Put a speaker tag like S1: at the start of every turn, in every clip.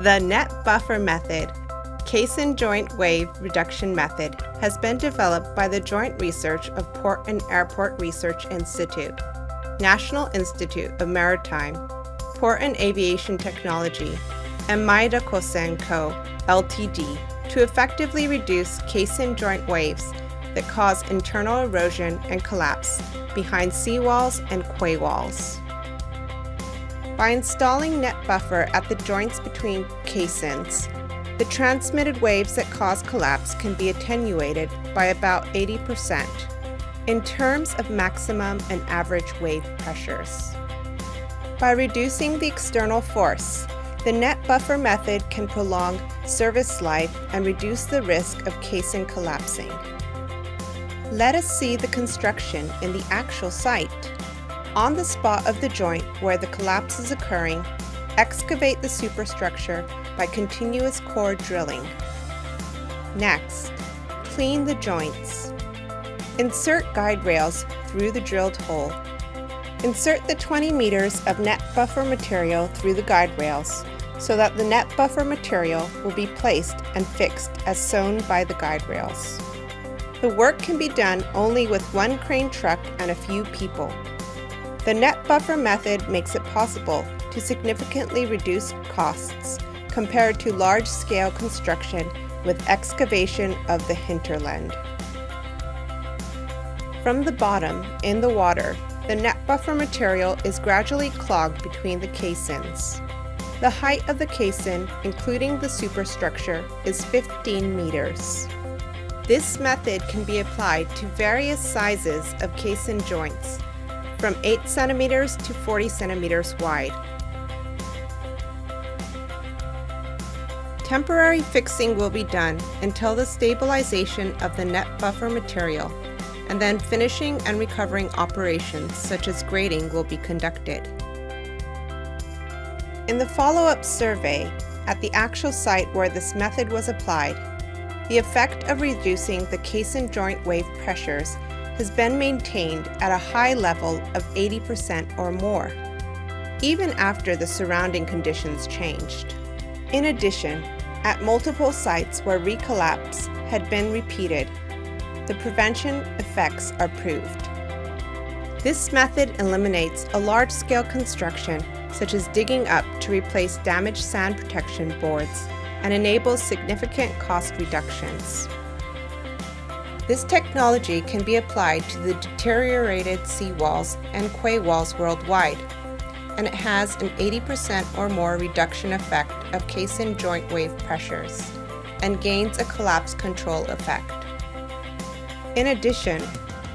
S1: The net buffer method, caisson joint wave reduction method, has been developed by the joint research of Port and Airport Research Institute, National Institute of Maritime, Port and Aviation Technology, and MAEDAKOSEN Co., Ltd. to effectively reduce caisson joint waves that cause internal erosion and collapse behind seawalls and quaywalls. By installing net buffer at the joints between caissons, the transmitted waves that cause collapse can be attenuated by about 80% in terms of maximum and average wave pressures. By reducing the external force, the net buffer method can prolong service life and reduce the risk of caisson collapsing. Let us see the construction in the actual site. On the spot of the joint where the collapse is occurring, excavate the superstructure by continuous core drilling. Next, clean the joints. Insert guide rails through the drilled hole. Insert the 20 meters of net buffer material through the guide rails so that the net buffer material will be placed and fixed as sewn by the guide rails. The work can be done only with one crane truck and a few people. The net buffer method makes it possible to significantly reduce costs compared to large-scale construction with excavation of the hinterland. From the bottom, in the water, the net buffer material is gradually clogged between the caissons. The height of the caisson, including the superstructure, is 15 meters. This method can be applied to various sizes of caisson joints, from 8 centimeters to 40 centimeters wide. Temporary fixing will be done until the stabilization of the net buffer material, and then finishing and recovering operations such as grading will be conducted. In the follow-up survey at the actual site where this method was applied, the effect of reducing the caisson joint wave pressures has been maintained at a high level of 80% or more, even after the surrounding conditions changed. In addition, at multiple sites where recollapse had been repeated, the prevention effects are proved. This method eliminates a large-scale construction such as digging up to replace damaged sand protection boards and enables significant cost reductions. This technology can be applied to the deteriorated seawalls and quaywalls worldwide, and it has an 80% or more reduction effect of caisson joint wave pressures and gains a collapse control effect. In addition,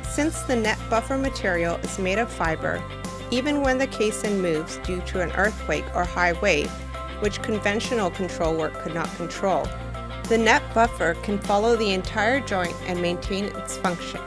S1: since the net buffer material is made of fiber, even when the caisson moves due to an earthquake or high wave, which conventional control work could not control, the net buffer can follow the entire joint and maintain its function.